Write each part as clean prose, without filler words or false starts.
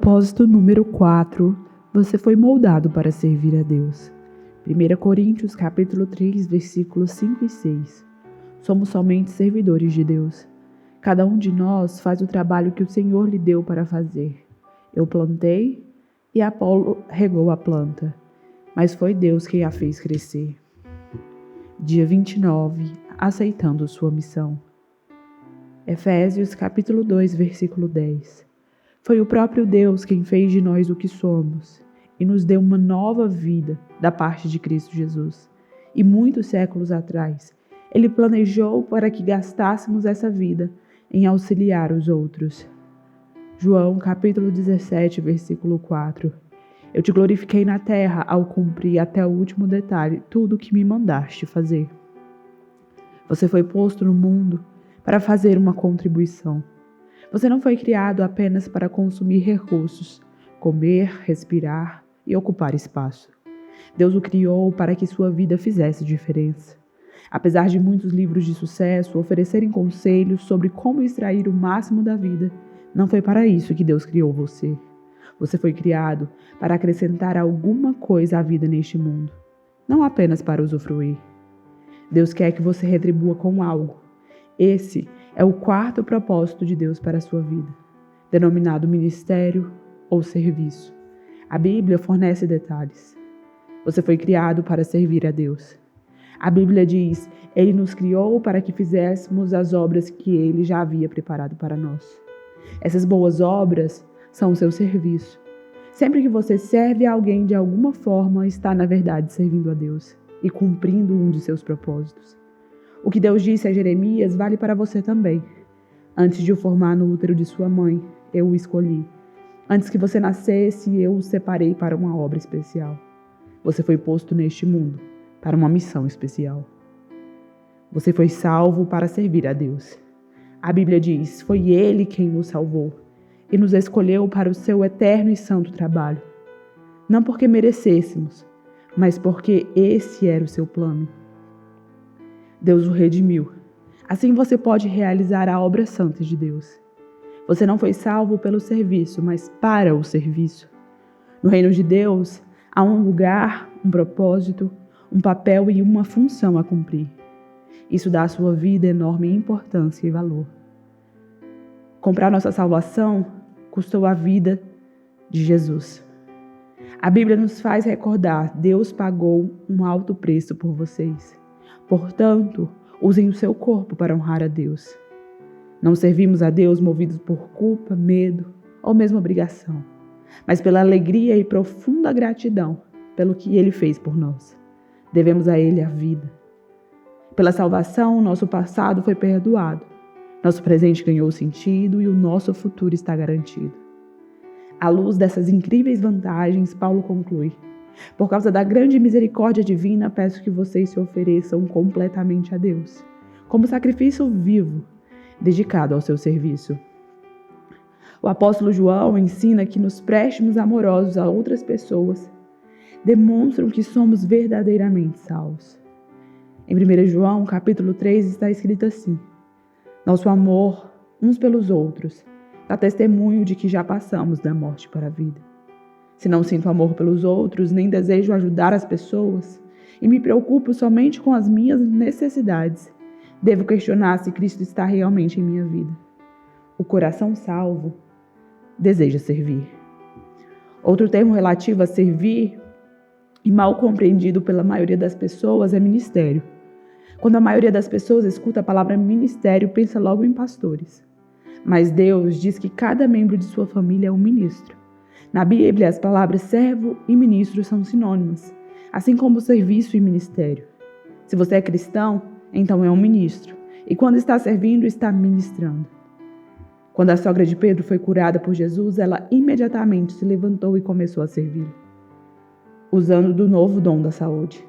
Propósito número 4. Você foi moldado para servir a Deus. 1 Coríntios capítulo 3, versículos 5 e 6. Somos somente servidores de Deus. Cada um de nós faz o trabalho que o Senhor lhe deu para fazer. Eu plantei e Apolo regou a planta, mas foi Deus quem a fez crescer. Dia 29. Aceitando sua missão. Efésios capítulo 2, versículo 10. Foi o próprio Deus quem fez de nós o que somos e nos deu uma nova vida da parte de Cristo Jesus. E muitos séculos atrás, Ele planejou para que gastássemos essa vida em auxiliar os outros. João capítulo 17, versículo 4. Eu te glorifiquei na terra ao cumprir até o último detalhe tudo o que me mandaste fazer. Você foi posto no mundo para fazer uma contribuição. Você não foi criado apenas para consumir recursos, comer, respirar e ocupar espaço. Deus o criou para que sua vida fizesse diferença. Apesar de muitos livros de sucesso oferecerem conselhos sobre como extrair o máximo da vida, não foi para isso que Deus criou você. Você foi criado para acrescentar alguma coisa à vida neste mundo, não apenas para usufruir. Deus quer que você retribua com algo. Esse é o quarto propósito de Deus para a sua vida, denominado ministério ou serviço. A Bíblia fornece detalhes. Você foi criado para servir a Deus. A Bíblia diz: Ele nos criou para que fizéssemos as obras que Ele já havia preparado para nós. Essas boas obras são o seu serviço. Sempre que você serve a alguém de alguma forma, está na verdade servindo a Deus e cumprindo um de seus propósitos. O que Deus disse a Jeremias vale para você também. Antes de o formar no útero de sua mãe, eu o escolhi. Antes que você nascesse, eu o separei para uma obra especial. Você foi posto neste mundo para uma missão especial. Você foi salvo para servir a Deus. A Bíblia diz: foi Ele quem nos salvou e nos escolheu para o seu eterno e santo trabalho. Não porque merecêssemos, mas porque esse era o seu plano. Deus o redimiu. Assim você pode realizar a obra santa de Deus. Você não foi salvo pelo serviço, mas para o serviço. No reino de Deus, há um lugar, um propósito, um papel e uma função a cumprir. Isso dá à sua vida enorme importância e valor. Comprar nossa salvação custou a vida de Jesus. A Bíblia nos faz recordar: Deus pagou um alto preço por vocês. Portanto, usem o seu corpo para honrar a Deus. Não servimos a Deus movidos por culpa, medo ou mesmo obrigação, mas pela alegria e profunda gratidão pelo que Ele fez por nós. Devemos a Ele a vida. Pela salvação, nosso passado foi perdoado, nosso presente ganhou sentido e o nosso futuro está garantido. À luz dessas incríveis vantagens, Paulo conclui: por causa da grande misericórdia divina, peço que vocês se ofereçam completamente a Deus, como sacrifício vivo, dedicado ao seu serviço. O apóstolo João ensina que nos préstimos amorosos a outras pessoas demonstram que somos verdadeiramente salvos. Em 1 João, capítulo 3, está escrito assim: nosso amor uns pelos outros dá testemunho de que já passamos da morte para a vida. Se não sinto amor pelos outros, nem desejo ajudar as pessoas, e me preocupo somente com as minhas necessidades, devo questionar se Cristo está realmente em minha vida. O coração salvo deseja servir. Outro termo relativo a servir e mal compreendido pela maioria das pessoas é ministério. Quando a maioria das pessoas escuta a palavra ministério, pensa logo em pastores. Mas Deus diz que cada membro de sua família é um ministro. Na Bíblia, as palavras servo e ministro são sinônimas, assim como serviço e ministério. Se você é cristão, então é um ministro, e quando está servindo, está ministrando. Quando a sogra de Pedro foi curada por Jesus, ela imediatamente se levantou e começou a servir, usando do novo dom da saúde.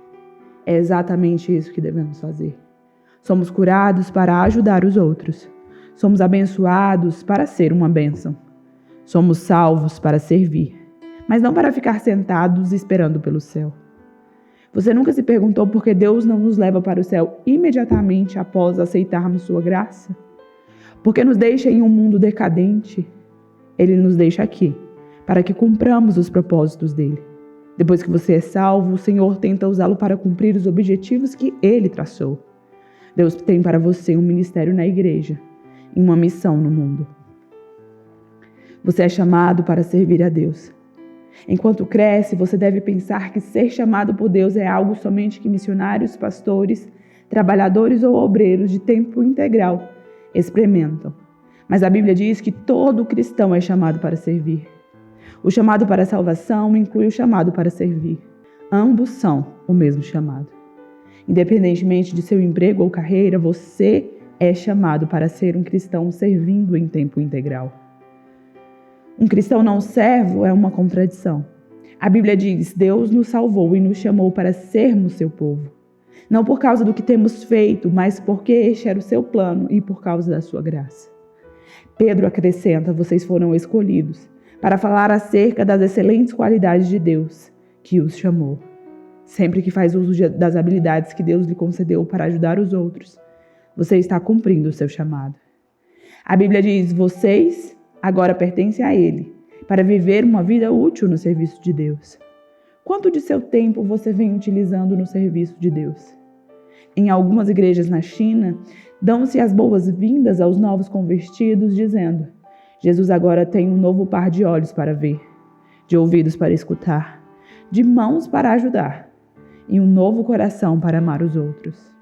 É exatamente isso que devemos fazer. Somos curados para ajudar os outros. Somos abençoados para ser uma bênção. Somos salvos para servir, mas não para ficar sentados esperando pelo céu. Você nunca se perguntou por que Deus não nos leva para o céu imediatamente após aceitarmos sua graça? Por que nos deixa em um mundo decadente? Ele nos deixa aqui, para que cumpramos os propósitos dele. Depois que você é salvo, o Senhor tenta usá-lo para cumprir os objetivos que ele traçou. Deus tem para você um ministério na igreja e uma missão no mundo. Você é chamado para servir a Deus. Enquanto cresce, você deve pensar que ser chamado por Deus é algo somente que missionários, pastores, trabalhadores ou obreiros de tempo integral experimentam. Mas a Bíblia diz que todo cristão é chamado para servir. O chamado para a salvação inclui o chamado para servir. Ambos são o mesmo chamado. Independentemente de seu emprego ou carreira, você é chamado para ser um cristão servindo em tempo integral. Um cristão não servo é uma contradição. A Bíblia diz: Deus nos salvou e nos chamou para sermos seu povo. Não por causa do que temos feito, mas porque este era o seu plano e por causa da sua graça. Pedro acrescenta: vocês foram escolhidos para falar acerca das excelentes qualidades de Deus que os chamou. Sempre que faz uso das habilidades que Deus lhe concedeu para ajudar os outros, você está cumprindo o seu chamado. A Bíblia diz: vocês agora pertencem a Ele, para viver uma vida útil no serviço de Deus. Quanto de seu tempo você vem utilizando no serviço de Deus? Em algumas igrejas na China, dão-se as boas-vindas aos novos convertidos, dizendo: Jesus agora tem um novo par de olhos para ver, de ouvidos para escutar, de mãos para ajudar e um novo coração para amar os outros.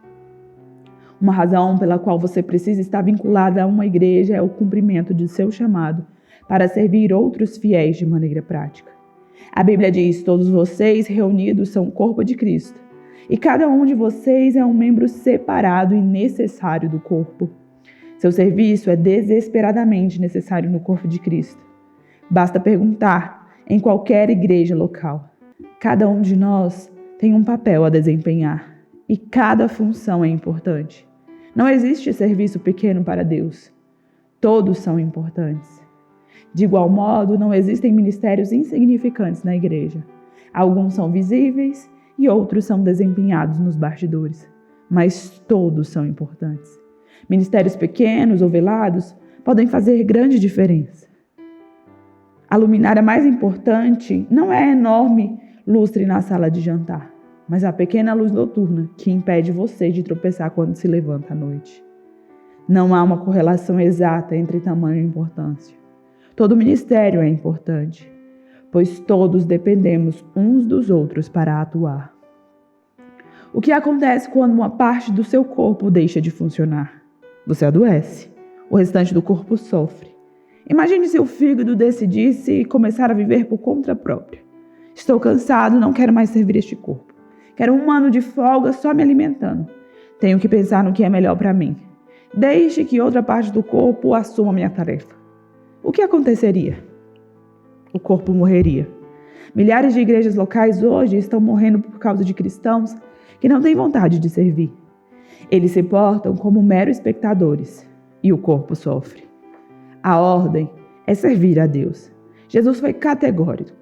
Uma razão pela qual você precisa estar vinculada a uma igreja é o cumprimento de seu chamado para servir outros fiéis de maneira prática. A Bíblia diz: todos vocês reunidos são o corpo de Cristo, e cada um de vocês é um membro separado e necessário do corpo. Seu serviço é desesperadamente necessário no corpo de Cristo. Basta perguntar em qualquer igreja local. Cada um de nós tem um papel a desempenhar, e cada função é importante. Não existe serviço pequeno para Deus. Todos são importantes. De igual modo, não existem ministérios insignificantes na igreja. Alguns são visíveis e outros são desempenhados nos bastidores. Mas todos são importantes. Ministérios pequenos ou velados podem fazer grande diferença. A luminária mais importante não é a enorme lustre na sala de jantar, mas a pequena luz noturna que impede você de tropeçar quando se levanta à noite. Não há uma correlação exata entre tamanho e importância. Todo ministério é importante, pois todos dependemos uns dos outros para atuar. O que acontece quando uma parte do seu corpo deixa de funcionar? Você adoece. O restante do corpo sofre. Imagine se o fígado decidisse começar a viver por conta própria. Estou cansado, não quero mais servir este corpo. Quero um ano de folga só me alimentando. Tenho que pensar no que é melhor para mim. Deixe que outra parte do corpo assuma minha tarefa. O que aconteceria? O corpo morreria. Milhares de igrejas locais hoje estão morrendo por causa de cristãos que não têm vontade de servir. Eles se portam como meros espectadores e o corpo sofre. A ordem é servir a Deus. Jesus foi categórico.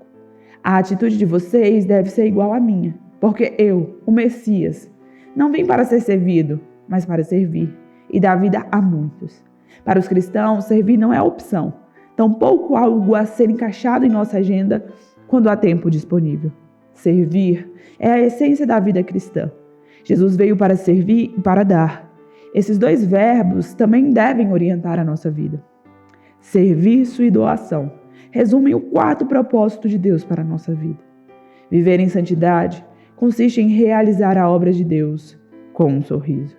A atitude de vocês deve ser igual à minha, porque eu, o Messias, não vim para ser servido, mas para servir e dar vida a muitos. Para os cristãos, servir não é opção, tampouco algo a ser encaixado em nossa agenda quando há tempo disponível. Servir é a essência da vida cristã. Jesus veio para servir e para dar. Esses dois verbos também devem orientar a nossa vida. Serviço e doação resumem o quarto propósito de Deus para a nossa vida. Viver em santidade consiste em realizar a obra de Deus com um sorriso.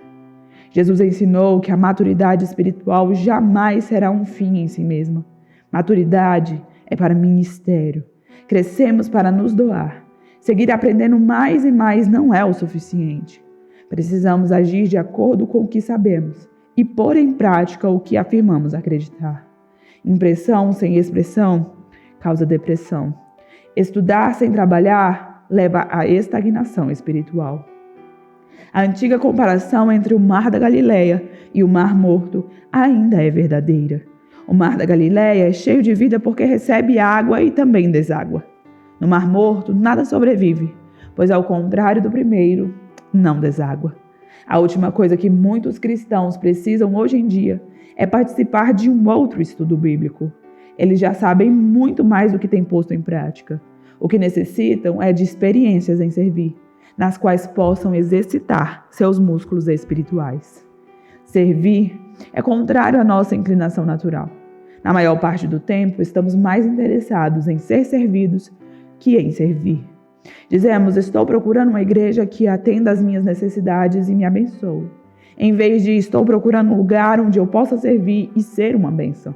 Jesus ensinou que a maturidade espiritual jamais será um fim em si mesma. Maturidade é para ministério. Crescemos para nos doar. Seguir aprendendo mais e mais não é o suficiente. Precisamos agir de acordo com o que sabemos e pôr em prática o que afirmamos acreditar. Impressão sem expressão causa depressão. Estudar sem trabalhar leva à estagnação espiritual. A antiga comparação entre o Mar da Galileia e o Mar Morto ainda é verdadeira. O Mar da Galileia é cheio de vida porque recebe água e também deságua. No Mar Morto, nada sobrevive, pois ao contrário do primeiro, não deságua. A última coisa que muitos cristãos precisam hoje em dia é participar de um outro estudo bíblico. Eles já sabem muito mais do que têm posto em prática. O que necessitam é de experiências em servir, nas quais possam exercitar seus músculos espirituais. Servir é contrário à nossa inclinação natural. Na maior parte do tempo, estamos mais interessados em ser servidos que em servir. Dizemos: estou procurando uma igreja que atenda às minhas necessidades e me abençoe, em vez de estou procurando um lugar onde eu possa servir e ser uma bênção.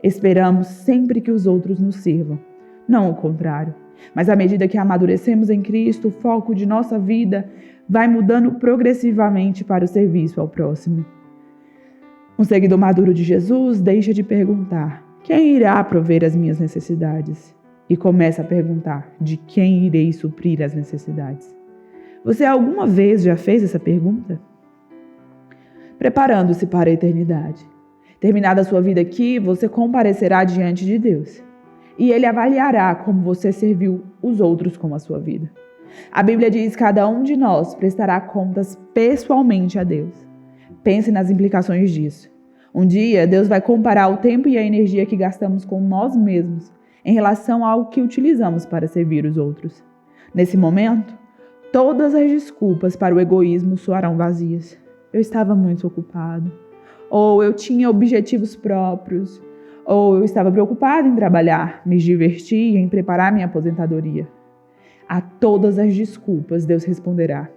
Esperamos sempre que os outros nos sirvam, não o contrário. Mas à medida que amadurecemos em Cristo, o foco de nossa vida vai mudando progressivamente para o serviço ao próximo. Um seguidor maduro de Jesus deixa de perguntar: quem irá prover as minhas necessidades? E começa a perguntar: de quem irei suprir as necessidades? Você alguma vez já fez essa pergunta? Preparando-se para a eternidade. Terminada a sua vida aqui, você comparecerá diante de Deus. E Ele avaliará como você serviu os outros com a sua vida. A Bíblia diz que cada um de nós prestará contas pessoalmente a Deus. Pense nas implicações disso. Um dia, Deus vai comparar o tempo e a energia que gastamos com nós mesmos em relação ao que utilizamos para servir os outros. Nesse momento, todas as desculpas para o egoísmo soarão vazias. Eu estava muito ocupado, ou eu tinha objetivos próprios, ou eu estava preocupado em trabalhar, me divertir e em preparar minha aposentadoria. A todas as desculpas, Deus responderá: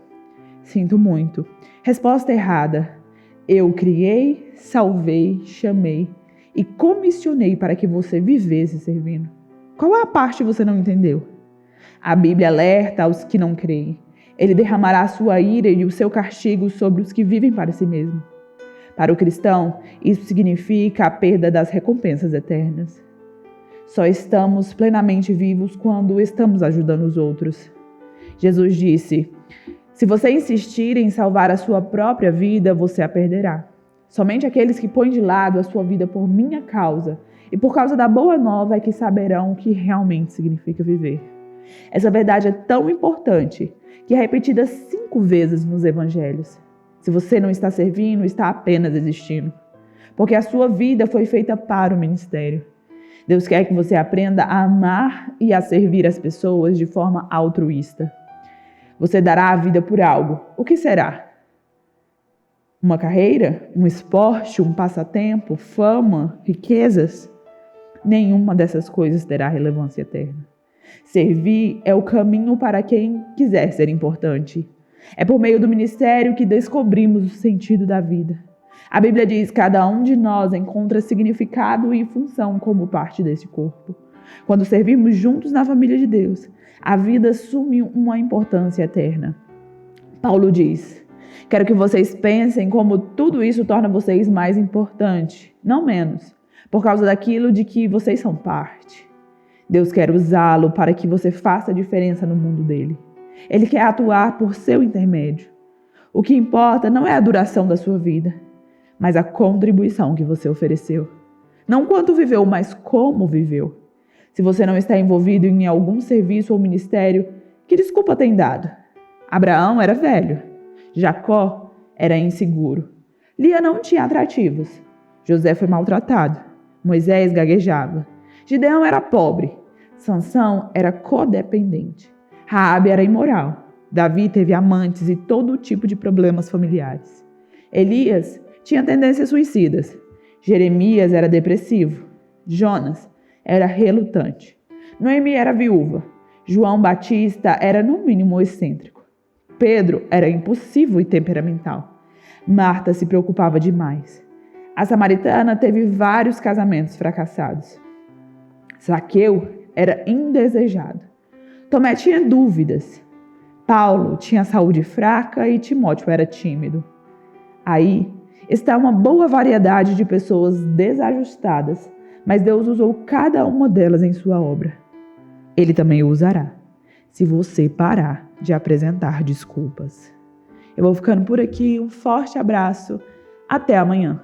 sinto muito. Resposta errada. Eu criei, salvei, chamei e comissionei para que você vivesse servindo. Qual é a parte que você não entendeu? A Bíblia alerta aos que não creem. Ele derramará a sua ira e o seu castigo sobre os que vivem para si mesmo. Para o cristão, isso significa a perda das recompensas eternas. Só estamos plenamente vivos quando estamos ajudando os outros. Jesus disse: se você insistir em salvar a sua própria vida, você a perderá. Somente aqueles que põem de lado a sua vida por minha causa e por causa da boa nova é que saberão o que realmente significa viver. Essa verdade é tão importante que é repetida 5 vezes nos evangelhos. Se você não está servindo, está apenas existindo. Porque a sua vida foi feita para o ministério. Deus quer que você aprenda a amar e a servir as pessoas de forma altruísta. Você dará a vida por algo. O que será? Uma carreira? Um esporte? Um passatempo? Fama? Riquezas? Nenhuma dessas coisas terá relevância eterna. Servir é o caminho para quem quiser ser importante. É por meio do ministério que descobrimos o sentido da vida. A Bíblia diz que cada um de nós encontra significado e função como parte desse corpo. Quando servimos juntos na família de Deus, a vida assume uma importância eterna. Paulo diz: quero que vocês pensem como tudo isso torna vocês mais importantes, não menos, por causa daquilo de que vocês são parte. Deus quer usá-lo para que você faça a diferença no mundo dele. Ele quer atuar por seu intermédio. O que importa não é a duração da sua vida, mas a contribuição que você ofereceu. Não quanto viveu, mas como viveu. Se você não está envolvido em algum serviço ou ministério, que desculpa tem dado? Abraão era velho. Jacó era inseguro. Lia não tinha atrativos. José foi maltratado. Moisés gaguejava. Gideão era pobre. Sansão era codependente. Raabe era imoral. Davi teve amantes e todo tipo de problemas familiares. Elias tinha tendências suicidas. Jeremias era depressivo. Jonas era relutante. Noemi era viúva. João Batista era no mínimo excêntrico. Pedro era impulsivo e temperamental. Marta se preocupava demais. A samaritana teve vários casamentos fracassados. Zaqueu era indesejado. Tomé tinha dúvidas. Paulo tinha saúde fraca e Timóteo era tímido. Aí está uma boa variedade de pessoas desajustadas, mas Deus usou cada uma delas em sua obra. Ele também o usará, se você parar de apresentar desculpas. Eu vou ficando por aqui, um forte abraço, até amanhã.